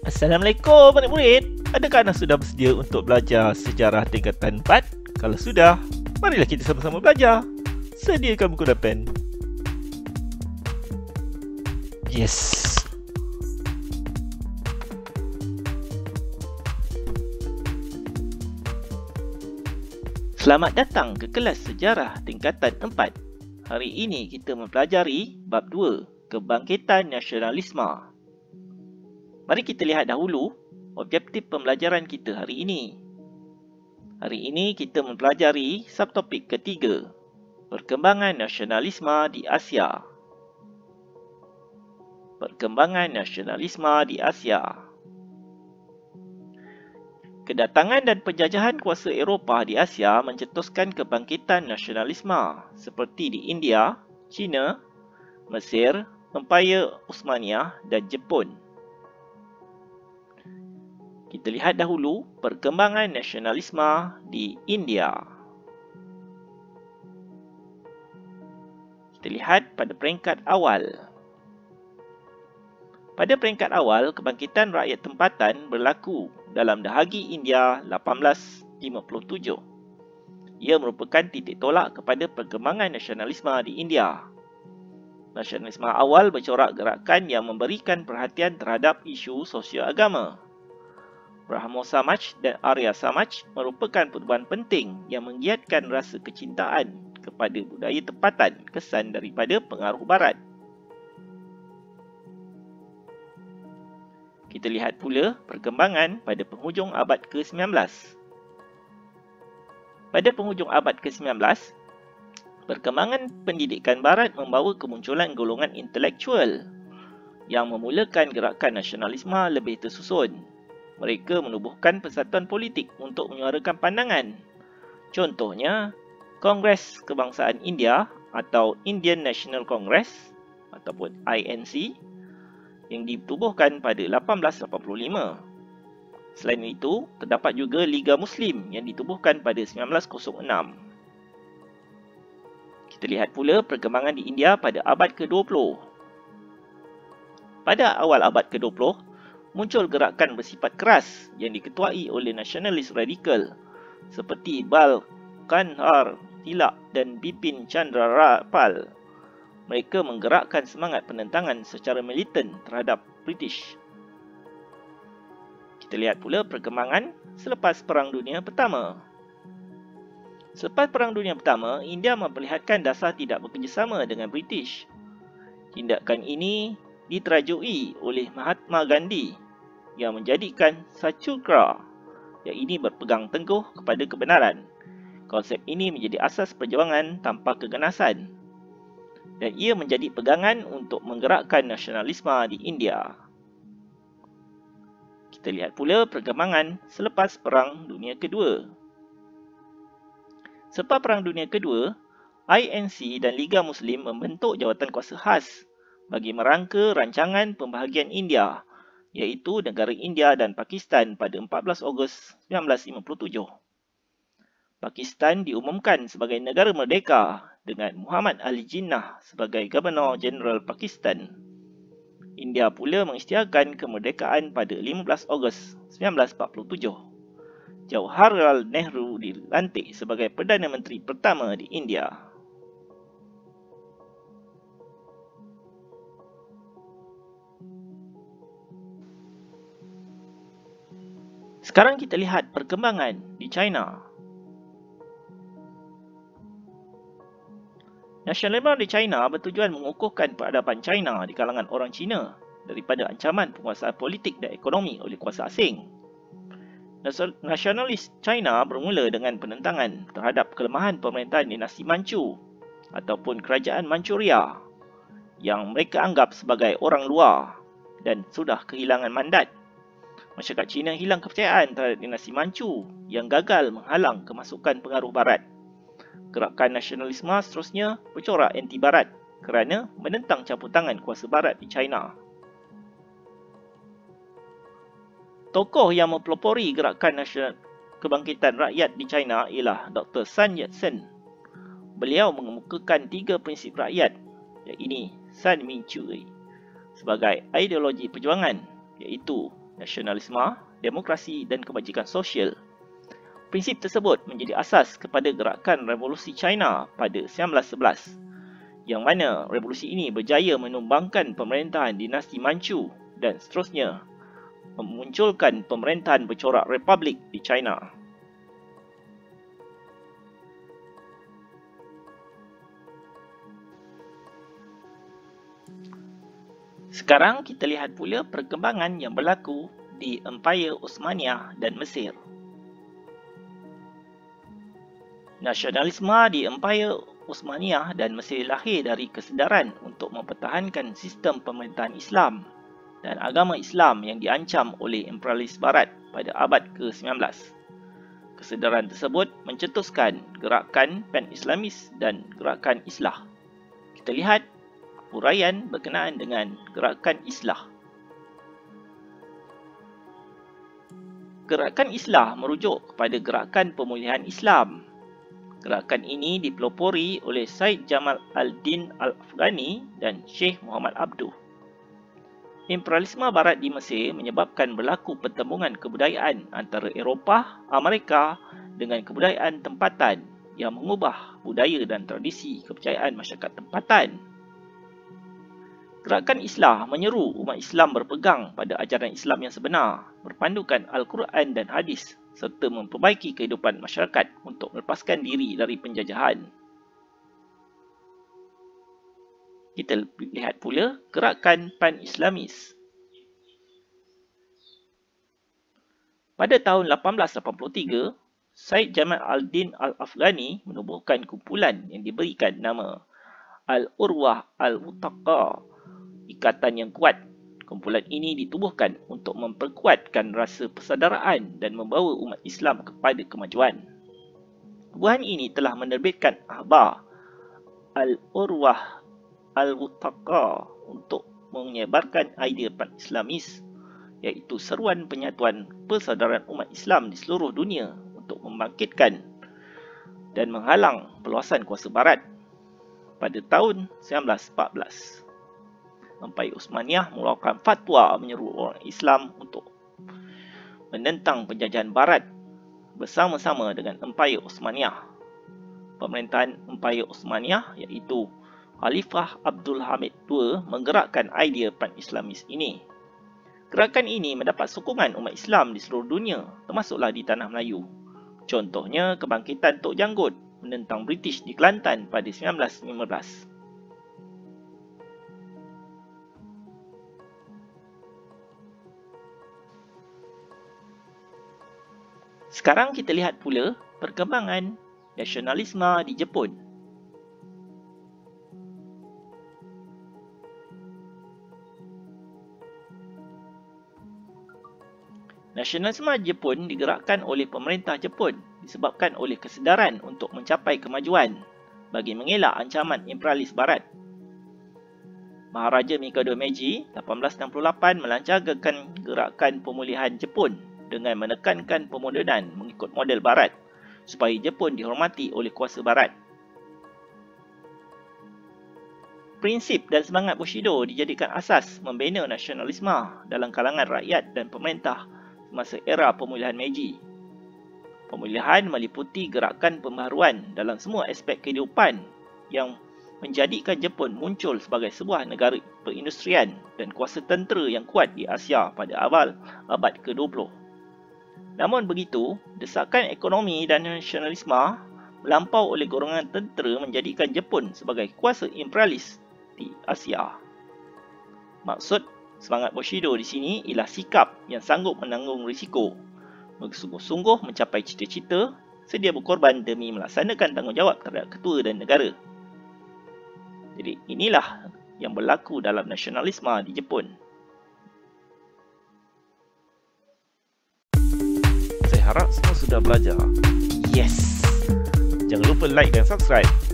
Assalamualaikum adik murid. Adakah anda sudah bersedia untuk belajar sejarah tingkatan 4? Kalau sudah, marilah kita sama-sama belajar. Sediakan buku dan pen. Yes. Selamat datang ke kelas sejarah tingkatan 4. Hari ini kita mempelajari bab 2, Kebangkitan Nasionalisme. Mari kita lihat dahulu objektif pembelajaran kita hari ini. Hari ini kita mempelajari subtopik ketiga, Perkembangan Nasionalisme di Asia. Perkembangan Nasionalisme di Asia. Kedatangan dan penjajahan kuasa Eropah di Asia mencetuskan kebangkitan nasionalisme seperti di India, China, Mesir, Empayar Uthmaniyah dan Jepun. Kita lihat dahulu perkembangan nasionalisme di India. Kita lihat pada peringkat awal. Pada peringkat awal, kebangkitan rakyat tempatan berlaku dalam dahagi India 1857. Ia merupakan titik tolak kepada perkembangan nasionalisme di India. Nasionalisme awal bercorak gerakan yang memberikan perhatian terhadap isu sosial agama. Brahmo Samaj dan Arya Samaj merupakan perubahan penting yang menggiatkan rasa kecintaan kepada budaya tempatan kesan daripada pengaruh barat. Kita lihat pula perkembangan pada penghujung abad ke-19. Pada penghujung abad ke-19, perkembangan pendidikan barat membawa kemunculan golongan intelektual yang memulakan gerakan nasionalisme lebih tersusun. Mereka menubuhkan persatuan politik untuk menyuarakan pandangan. Contohnya, Kongres Kebangsaan India atau Indian National Congress ataupun INC yang ditubuhkan pada 1885. Selain itu, terdapat juga Liga Muslim yang ditubuhkan pada 1906. Kita lihat pula perkembangan di India pada abad ke-20. Pada awal abad ke-20, muncul gerakan bersifat keras yang diketuai oleh nasionalis radikal seperti Bal Kandhar Tilak dan Bipin Chandra Pal. Mereka menggerakkan semangat penentangan secara militan terhadap British. Kita lihat pula perkembangan selepas Perang Dunia Pertama. Selepas Perang Dunia Pertama, India memperlihatkan dasar tidak bekerjasama dengan British. Tindakan ini diterajui oleh Mahatma Gandhi yang menjadikan Satyagраha, yang ini berpegang teguh kepada kebenaran. Konsep ini menjadi asas perjuangan tanpa keganasan dan ia menjadi pegangan untuk menggerakkan nasionalisme di India. Kita lihat pula perkembangan selepas Perang Dunia Kedua. Selepas Perang Dunia Kedua, INC dan Liga Muslim membentuk jawatan kuasa khas bagi merangka rancangan pembahagian India, iaitu negara India dan Pakistan pada 14 Ogos 1957. Pakistan diumumkan sebagai negara merdeka dengan Muhammad Ali Jinnah sebagai Gubernur Jeneral Pakistan. India pula mengisytiharkan kemerdekaan pada 15 Ogos 1947. Jawaharlal Nehru dilantik sebagai Perdana Menteri pertama di India. Sekarang kita lihat perkembangan di China. Nasionalisme di China bertujuan mengukuhkan peradaban China di kalangan orang Cina daripada ancaman penguasaan politik dan ekonomi oleh kuasa asing. Nasionalis China bermula dengan penentangan terhadap kelemahan pemerintahan dinasti Manchu ataupun kerajaan Manchuria yang mereka anggap sebagai orang luar dan sudah kehilangan mandat. Masyarakat Cina hilang kepercayaan terhadap dinasti Manchu yang gagal menghalang kemasukan pengaruh barat. Gerakan nasionalisme seterusnya bercorak anti-barat kerana menentang campur tangan kuasa barat di China. Tokoh yang mempelopori gerakan nasional kebangkitan rakyat di China ialah Dr. Sun Yat-sen. Beliau mengemukakan 3 prinsip rakyat, iaitu Sun Min Chui, sebagai ideologi perjuangan, iaitu nasionalisme, demokrasi dan kebajikan sosial. Prinsip tersebut menjadi asas kepada gerakan Revolusi China pada 1911, yang mana revolusi ini berjaya menumbangkan pemerintahan dinasti Manchu dan seterusnya memunculkan pemerintahan bercorak republik di China. Sekarang kita lihat pula perkembangan yang berlaku di Empayar Osmaniyah dan Mesir. Nasionalisme di Empayar Osmaniyah dan Mesir lahir dari kesedaran untuk mempertahankan sistem pemerintahan Islam dan agama Islam yang diancam oleh imperialis Barat pada abad ke-19. Kesedaran tersebut mencetuskan gerakan Pan-Islamis dan gerakan Islah. Kita lihat uraian berkenaan dengan gerakan Islah. Gerakan Islah merujuk kepada gerakan pemulihan Islam. Gerakan ini dipelopori oleh Said Jamal al-Din al-Afghani dan Syekh Muhammad Abduh. Imperialisme Barat di Mesir menyebabkan berlaku pertembungan kebudayaan antara Eropah, Amerika dengan kebudayaan tempatan yang mengubah budaya dan tradisi kepercayaan masyarakat tempatan. Gerakan Islah menyeru umat Islam berpegang pada ajaran Islam yang sebenar, berpandukan Al-Quran dan Hadis serta memperbaiki kehidupan masyarakat untuk melepaskan diri dari penjajahan. Kita lihat pula gerakan Pan-Islamis. Pada tahun 1883, Said Jamal al-Din al-Afghani menubuhkan kumpulan yang diberikan nama Al-Urwah Al-Wuthaqah, ikatan yang kuat. Kumpulan ini ditubuhkan untuk memperkuatkan rasa persaudaraan dan membawa umat Islam kepada kemajuan. Tubuhan ini telah menerbitkan akhbar Al-Urwah Al-Wuthaqah untuk menyebarkan idea Pan-Islamis, iaitu seruan penyatuan persaudaraan umat Islam di seluruh dunia untuk membangkitkan dan menghalang peluasan kuasa Barat. Pada tahun 1914, Empayar Osmaniyah mengeluarkan fatwa menyeru orang Islam untuk menentang penjajahan Barat bersama-sama dengan Empayar Osmaniyah. Pemerintahan Empayar Osmaniyah iaitu Khalifah Abdul Hamid II menggerakkan idea Pan-Islamis ini. Gerakan ini mendapat sokongan umat Islam di seluruh dunia, termasuklah di tanah Melayu. Contohnya kebangkitan Tok Janggut menentang British di Kelantan pada 1915. Sekarang kita lihat pula perkembangan nasionalisme di Jepun. Nasionalisme Jepun digerakkan oleh pemerintah Jepun disebabkan oleh kesedaran untuk mencapai kemajuan bagi mengelak ancaman imperialis Barat. Maharaja Mikado Meiji 1868 melancarkan gerakan pemulihan Jepun dengan menekankan pemodenan mengikut model Barat supaya Jepun dihormati oleh kuasa Barat. Prinsip dan semangat Bushido dijadikan asas membina nasionalisme dalam kalangan rakyat dan pemerintah semasa era pemulihan Meiji. Pemulihan meliputi gerakan pembaharuan dalam semua aspek kehidupan yang menjadikan Jepun muncul sebagai sebuah negara perindustrian dan kuasa tentera yang kuat di Asia pada awal abad ke-20. Namun begitu, desakan ekonomi dan nasionalisme melampau oleh golongan tentera menjadikan Jepun sebagai kuasa imperialis di Asia. Maksud semangat Bushido di sini ialah sikap yang sanggup menanggung risiko, bersungguh-sungguh mencapai cita-cita, sedia berkorban demi melaksanakan tanggungjawab terhadap ketua dan negara. Jadi inilah yang berlaku dalam nasionalisme di Jepun. Saya harap semua sudah belajar. Yes! Jangan lupa like dan subscribe.